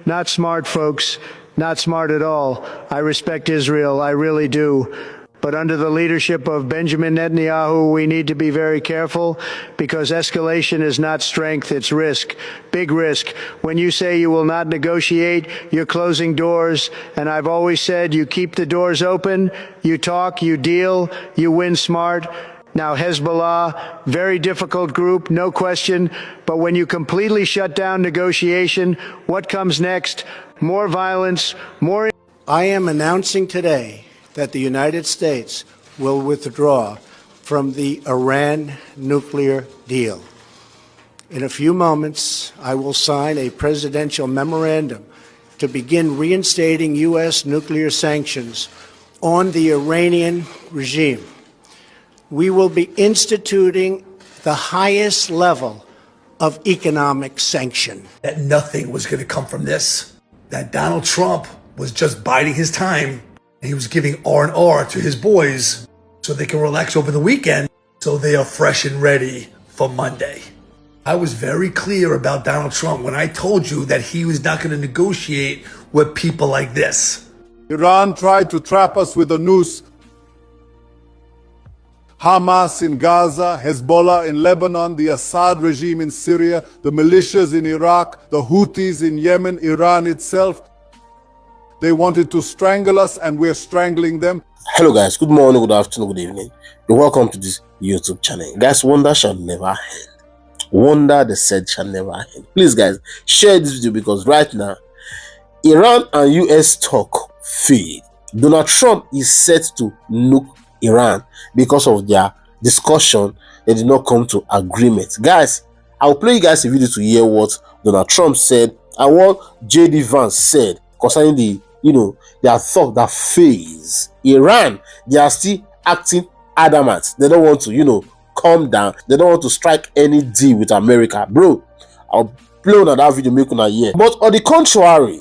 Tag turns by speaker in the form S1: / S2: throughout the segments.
S1: Not smart, folks. Not smart at all. I respect Israel. I really do. But under the leadership of Benjamin Netanyahu, we need to be very careful because escalation is not strength, it's risk, big risk. When you say you will not negotiate, you're closing doors. And I've always said you keep the doors open, you talk, you deal, you win smart. Now, Hezbollah, very difficult group, no question. But when you completely shut down negotiation, what comes next? More violence, more. I am announcing today that the United States will withdraw from the Iran nuclear deal. In a few moments, I will sign a presidential memorandum to begin reinstating U.S. nuclear sanctions on the Iranian regime. We will be instituting the highest level of economic sanction.
S2: That nothing was going to come from this. That Donald Trump was just biding his time. He was giving R&R to his boys so they can relax over the weekend, so they are fresh and ready for Monday. I was very clear about Donald Trump when I told you that he was not going to negotiate with people like this.
S3: Iran tried to trap us with a noose. Hamas in Gaza, Hezbollah in Lebanon, the Assad regime in Syria, the militias in Iraq, the Houthis in Yemen, Iran itself. They wanted to strangle us, and we're strangling them.
S4: Hello guys, good morning, good afternoon, good evening. You're welcome to this YouTube channel. Guys, wonder shall never end. Wonder, they said, shall never end. Please guys, share this video because right now, Iran and US talk failed. Donald Trump is set to nuke Iran because of their discussion. They did not come to agreement. Guys, I'll play you guys a video to hear what Donald Trump said and what JD Vance said concerning the their thought that phase. Iran, they are still acting adamant. They don't want to, calm down. They don't want to strike any deal with America. Bro, I'll play on that video, make una hear. But on the contrary,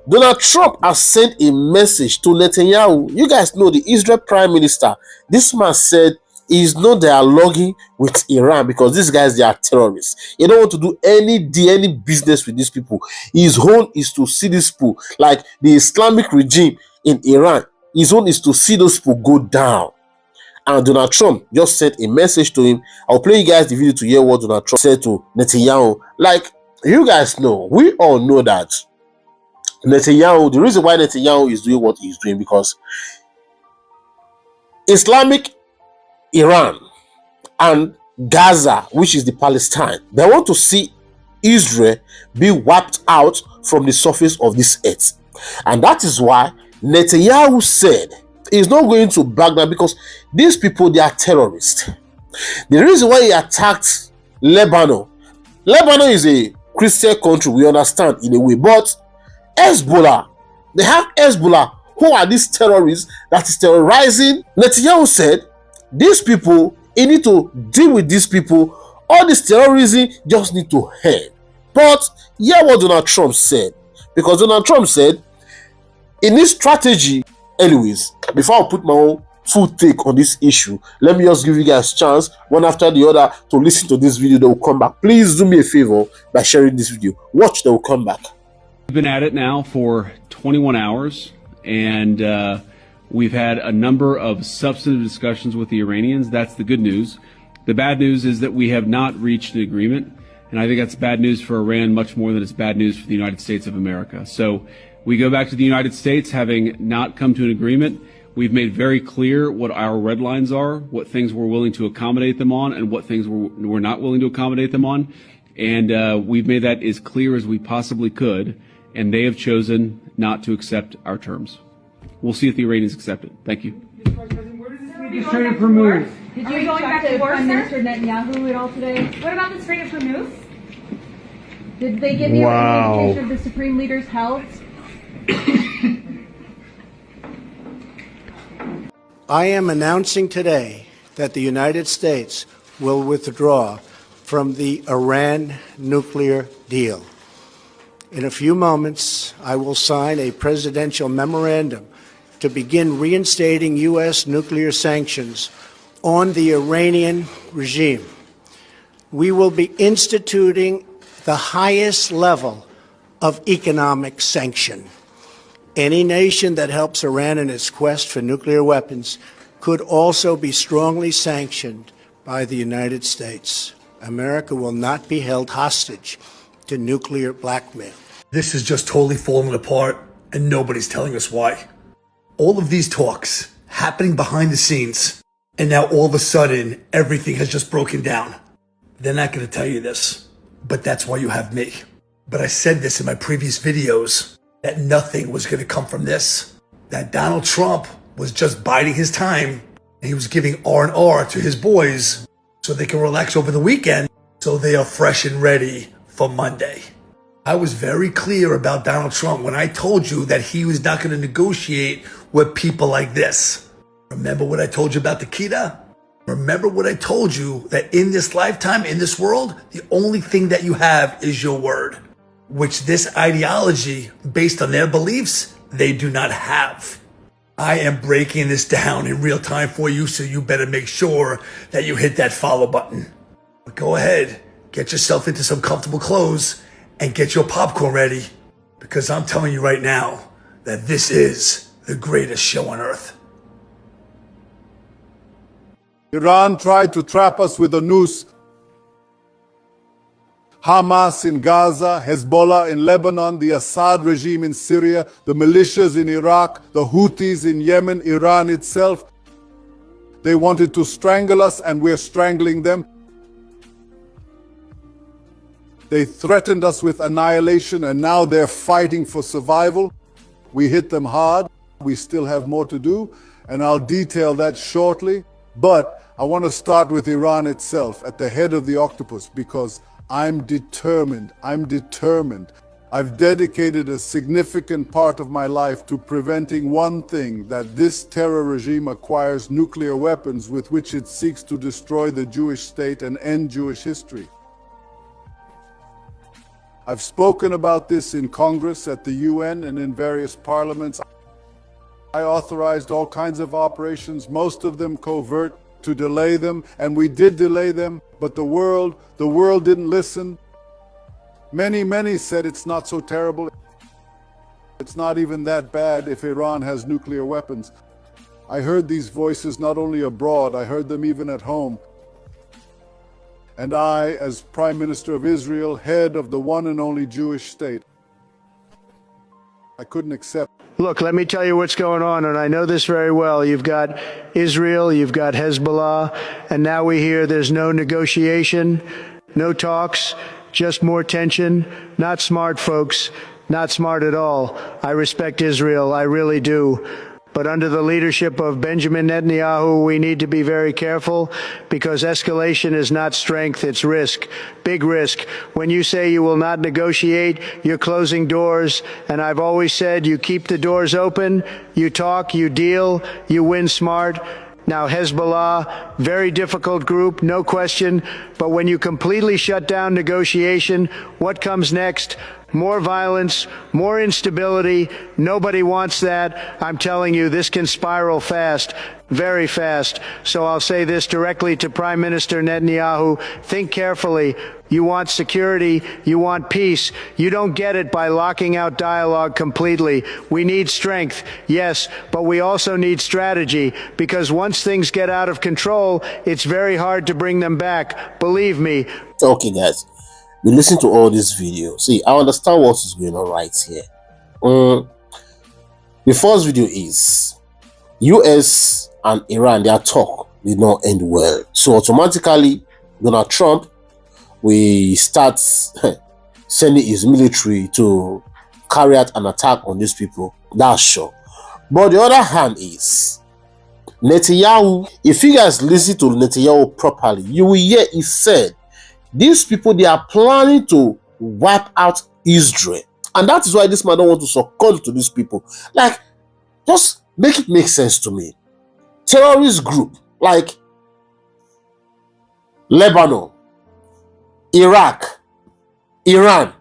S4: Donald Trump has sent a message to Netanyahu. You guys know the Israel Prime Minister. This man said he's not dialoguing with Iran because these guys, they are terrorists. He don't want to do any business with these people. His own is to see these people, like the Islamic regime in Iran. His own is to see those people go down. And Donald Trump just sent a message to him. I'll play you guys the video to hear what Donald Trump said to Netanyahu. Like, you guys know, we all know that Netanyahu, the reason why Netanyahu is doing what he's doing, because Islamic Iran and Gaza, which is the Palestine, they want to see Israel be wiped out from the surface of this earth. And that is why Netanyahu said he's not going to back down, because these people, they are terrorists. The reason why he attacked Lebanon is a Christian country, we understand in a way, but Hezbollah, they have Hezbollah, who are these terrorists that is terrorizing. Netanyahu said these people, you need to deal with these people. All this terrorism just need to end. But hear what Donald Trump said, because Donald Trump said in his strategy, anyways, before I put my own full take on this issue, let me just give you guys a chance, one after the other, to listen to this video. They will come back. Please do me a favor by sharing this video. Watch, they will come back.
S5: We've been at it now for 21 hours, and we've had a number of substantive discussions with the Iranians. That's the good news. The bad news is that we have not reached an agreement, and I think that's bad news for Iran much more than it's bad news for the United States of America. So we go back to the United States having not come to an agreement. We've made very clear what our red lines are, what things we're willing to accommodate them on, and what things we're not willing to accommodate them on. And we've made that as clear as we possibly could, and they have chosen not to accept our terms. We'll see if the Iranians accept it. Thank you.
S6: Where does this leave you Strait of Hormuz? Did you talk to Prime Minister Netanyahu at all today? What about the Strait of Hormuz? Did they give you any indication of the Supreme Leader's health?
S1: I am announcing today that the United States will withdraw from the Iran nuclear deal. In a few moments, I will sign a presidential memorandum to begin reinstating U.S. nuclear sanctions on the Iranian regime. We will be instituting the highest level of economic sanction. Any nation that helps Iran in its quest for nuclear weapons could also be strongly sanctioned by the United States. America will not be held hostage to nuclear blackmail.
S2: This is just totally falling apart, and nobody's telling us why. All of these talks happening behind the scenes, and now all of a sudden, everything has just broken down. They're not going to tell you this, but that's why you have me. But I said this in my previous videos, that nothing was going to come from this. That Donald Trump was just biding his time, and he was giving R&R to his boys so they can relax over the weekend, so they are fresh and ready for Monday. I was very clear about Donald Trump when I told you that he was not going to negotiate with people like this. Remember what I told you about the Kita? Remember what I told you, that in this lifetime, in this world, the only thing that you have is your word, which this ideology, based on their beliefs, they do not have. I am breaking this down in real time for you, so you better make sure that you hit that follow button. But go ahead, get yourself into some comfortable clothes and get your popcorn ready, because I'm telling you right now that this is the greatest show on earth.
S3: Iran tried to trap us with a noose. Hamas in Gaza, Hezbollah in Lebanon, the Assad regime in Syria, the militias in Iraq, the Houthis in Yemen, Iran itself. They wanted to strangle us, and we're strangling them. They threatened us with annihilation, and now they're fighting for survival. We hit them hard. We still have more to do, and I'll detail that shortly. But I want to start with Iran itself, at the head of the octopus, because I'm determined. I've dedicated a significant part of my life to preventing one thing, that this terror regime acquires nuclear weapons with which it seeks to destroy the Jewish state and end Jewish history. I've spoken about this in Congress, at the UN, and in various parliaments. I authorized all kinds of operations, most of them covert, to delay them, and we did delay them, but the world didn't listen. Many said it's not so terrible. It's not even that bad if Iran has nuclear weapons. I heard these voices not only abroad, I heard them even at home. And I, as Prime Minister of Israel, head of the one and only Jewish state, I couldn't accept.
S1: Look, let me tell you what's going on, and I know this very well. You've got Israel, you've got Hezbollah, and now we hear there's no negotiation, no talks, just more tension. Not smart, folks. Not smart at all. I respect Israel. I really do. But under the leadership of Benjamin Netanyahu, we need to be very careful, because escalation is not strength, it's risk. Big risk. When you say you will not negotiate, you're closing doors. And I've always said you keep the doors open, you talk, you deal, you win smart. Now, Hezbollah, very difficult group, no question. But when you completely shut down negotiation, what comes next? More violence, more instability. Nobody wants that. I'm telling you, this can spiral fast, very fast. So I'll say this directly to Prime Minister Netanyahu. Think carefully. You want security. You want peace. You don't get it by locking out dialogue completely. We need strength, yes, but we also need strategy, because once things get out of control, it's very hard to bring them back. Believe me.
S4: Okay, guys. You listen to all this video. See, I understand what is going on right here. The first video is US and Iran, their talk did not end well. So automatically, Donald Trump will start sending his military to carry out an attack on these people. That's sure. But the other hand is Netanyahu. If you guys listen to Netanyahu properly, you will hear he said, these people, they are planning to wipe out Israel. And that is why this man don't want to succumb to these people. Like, just make it make sense to me. Terrorist group like Lebanon, Iraq, Iran,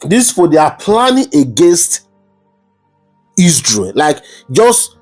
S4: these people, they are planning against Israel. Like, just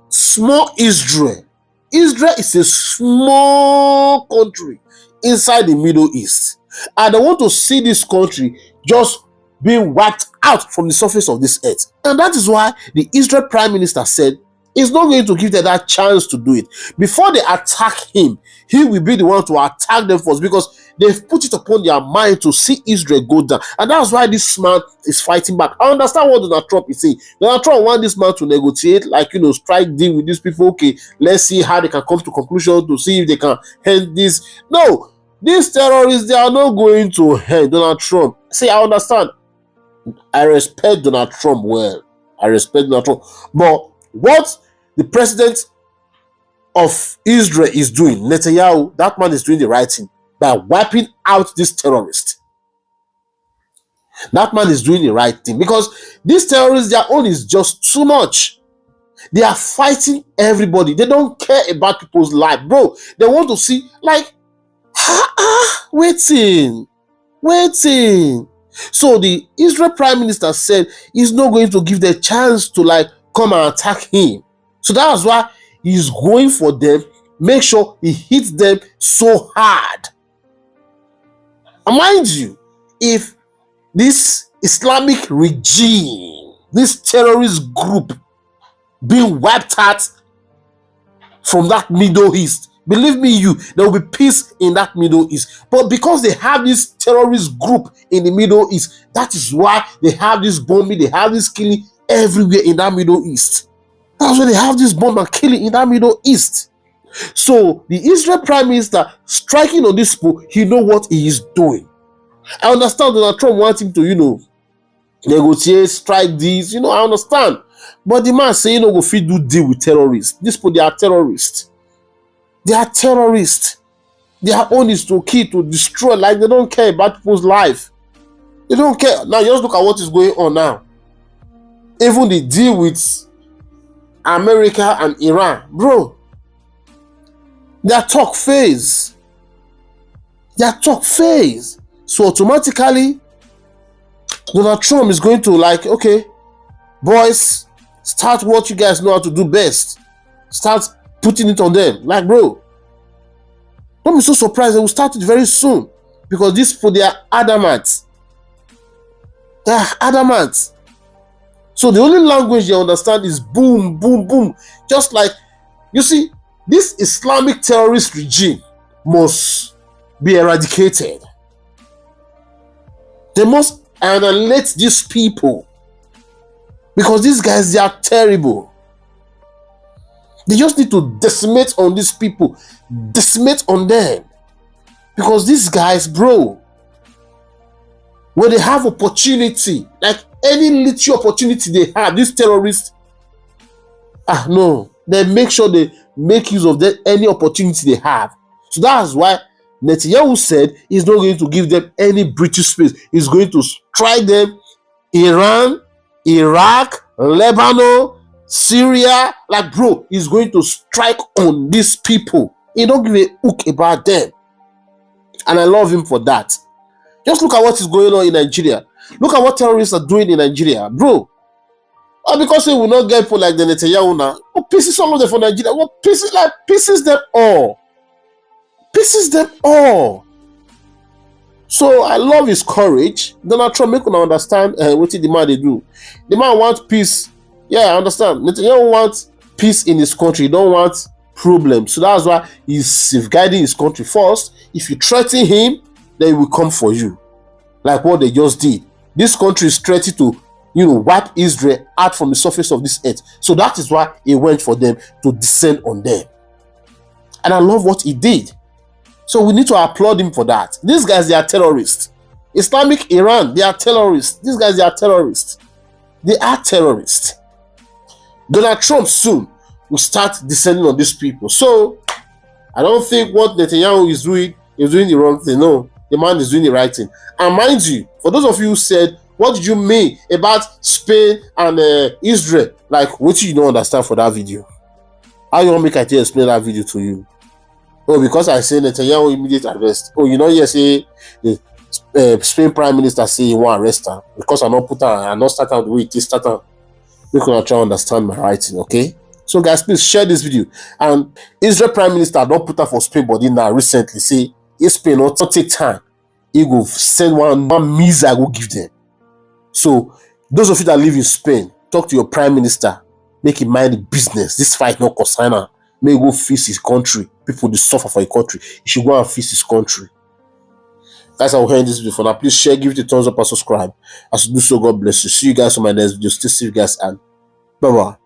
S4: small Israel. Israel is a small country inside the Middle East, and they want to see this country just being wiped out from the surface of this earth. And that is why the Israel Prime Minister said he's not going to give them that chance to do it. Before they attack him, he will be the one to attack them first, because they've put it upon their mind to see Israel go down. And that's why this man is fighting back. I understand what Donald Trump is saying. Donald Trump wants this man to negotiate, like, strike deal with these people. Okay, let's see how they can come to conclusion, to see if they can end this. No, these terrorists, they are not going to end Donald Trump. See, I understand. I respect Donald Trump well. I respect Donald Trump. But what the president of Israel is doing, Netanyahu, that man is doing the right thing by wiping out this terrorist. That man is doing the right thing, because these terrorists, their own is just too much. They are fighting everybody. They don't care about people's life, bro. They want to see, like, waiting. So the Israel Prime Minister said he's not going to give them a chance to, like, come and attack him. So that's why he's going for them, make sure he hits them so hard. And mind you, if this Islamic regime, this terrorist group being wiped out from that Middle East, believe me, there will be peace in that Middle East. But because they have this terrorist group in the Middle East, that is why they have this bombing, they have this killing everywhere in that Middle East. That's why they have this bomb and killing in that Middle East. So the Israel Prime Minister striking on this people, he know what he is doing. I understand Donald Trump wants him to, negotiate, strike this, I understand. But the man say, go fit do deal with terrorists. These people, they are terrorists. They are terrorists. Their own is to kill, to destroy. Like, they don't care about people's life. They don't care. Now, just look at what is going on now. Even the deal with America and Iran, bro, their talk phase. So automatically, Donald Trump is going to, like, okay, boys, start what you guys know how to do best. Start putting it on them. Like, bro, don't be so surprised. They will start it very soon, because these people, they are adamant. They are adamant. So the only language they understand is boom, boom, boom. Just like, you see, this Islamic terrorist regime must be eradicated. They must annihilate these people, because these guys, they are terrible. They just need to decimate on these people, decimate on them, because these guys, bro, when they have opportunity, like any little opportunity they have, these terrorists, no, they make sure they make use of any opportunity they have. So that's why Netanyahu said he's not going to give them any British space. He's going to strike them, Iran, Iraq, Lebanon, Syria. Like, bro, he's going to strike on these people. He don't give a hook about them. And I love him for that. Just look at what is going on in Nigeria. Look at what terrorists are doing in Nigeria, bro. And because they will not get people like the Netanyahu now, what pisses all of them for Nigeria? What pisses them all? Pisses them all. So I love his courage. Donald Trump make una understand what the man they do. The man wants peace. Yeah, I understand. Netanyahu wants peace in his country. He don't want problems. So that's why he's safeguarding his country first. If you threaten him, then he will come for you. Like what they just did. This country is threatening to, wipe Israel out from the surface of this earth. So that is why he went for them to descend on them. And I love what he did. So we need to applaud him for that. These guys, they are terrorists. Islamic Iran, they are terrorists. These guys, they are terrorists. They are terrorists. Donald Trump soon will start descending on these people. So I don't think what Netanyahu is doing the wrong thing. No, the man is doing the right thing. And mind you, for those of you who said, what did you mean about Spain and Israel? Like, what you don't understand for that video? How you want me to explain that video to you? Oh, because I say Netanyahu immediate arrest. Oh, yes, say the Spain Prime Minister say he want arrest her because I not put her, I not start out the way it is start out. We can try to understand my writing, okay? So guys, please share this video. And Israel Prime Minister don't put her for Spain body now recently. Say if Spain not take time, he go send one missile go give them. So those of you that live in Spain, talk to your prime minister, make him mind the business. This fight not concern am. May he go fix his country. People dey suffer for a country. He should go and fix his country. Guys, I will end this video for now. Please share, give it a thumbs up and subscribe. As you do so, God bless you. See you guys on my next video. Stay safe, guys, and bye bye.